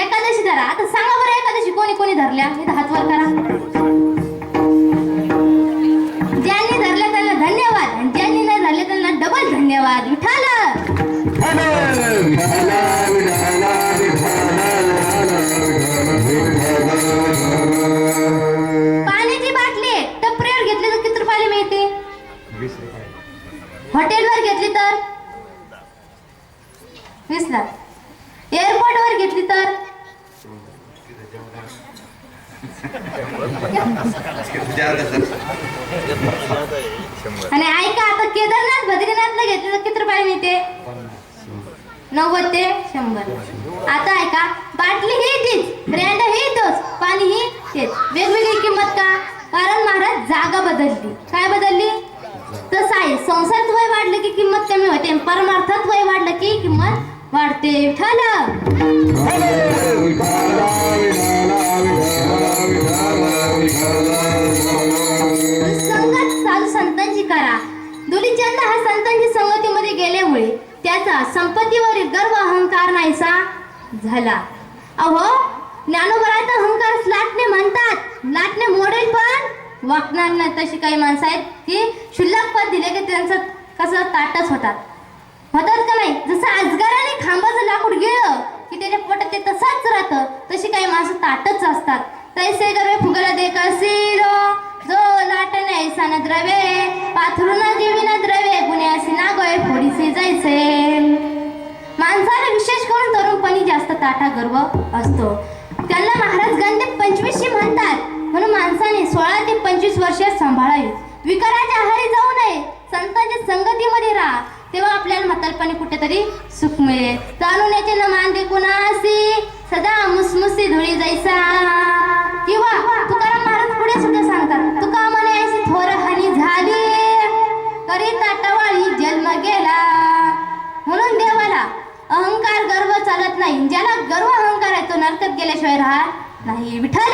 एकादशी धरा. आता सांगा बरं एकादशी कोणी कोणी धरल्या? इथं हात वर करा. ज्यांनी धरल्या त्यांना धन्यवाद आणि ज्यांनी नाही धरले त्यांना डबल धन्यवाद. विठाल पाण्याची बाटली टपरीवर घेतली तर किती रुपयाला मिळते? 20 रुपये. हॉटेलवर घेतली तर 20 ला. एअरपोर्ट वर घेतली तर आणि ऐका आता केदारनाथ बद्रीनाथला घेतली तर किती रुपयाला मिळते? 90 ते 100. आता ऐका बाटली ही तीच, ब्रँड ही तोच, पाणी ही तेच, वेगवेगळी किंमत का? कारण महाराज जागा बदलली. काय बदलली? तसं आहे संसारात वय वाढलं की किंमत कमी होते, परमार्थात वय वाढलं की किंमत वाढते. विठ्ठल संगत चालू संतांची करा. दुलीचंद हा संतांची संगतीमध्ये गेल्यामुळे त्याचा संपत्तीवरील गर्व अहंकार नाहीसा झाला. अहो ज्ञानोबराचा अहंकार लाटणे म्हणतात. लाटणे मोडेल पण वाकणार नाही. तशी काही माणसं आहेत की शुल्लक पद दिले की त्यांचं कसं ताटच होतात का नाही? जसं अजगराने खांबाचं लाकूड गिळलं की त्याच्या पोटात ते तसंच राहतं, तशी काही माणसं ताटच असतात. तैसे गर्वे फुगला दे कसिरो जो लाटणे ऐसा न द्रवे पाथरून जीवी न द्रवे गुन्ह्यासी ना गोय फोडीसे जायचे. माणसाला विशेष करून तरुणपणी जास्त ताटा गर्व असतो. त्यांना महाराज गंधे 25शी म्हणतात. म्हणून माणसाने 16 ते 25 वर्षे सांभाळावी. विकाराच्या आहारी जाऊ नये. संतांच्या संगतीमध्ये राहा, तेव्हा आपल्याला म्हातारपणी कुठेतरी सुख मिळेल. जाणून याचे न मानते कुणासी सदा मुसमुसी धुळी जायचा. किंवा तुकाराम महाराज पुढे सुद्धा सांगतात, तुका म्हणे ऐसी थोर हानी झाली करी ताटावाळी जन्म गेला. म्हणून देवाला अहंकार गर्व चालत नाही. ज्याला गर्व अहंकार आहे तो नरकात गेल्याशिवाय राहत नाही. विठ्ठल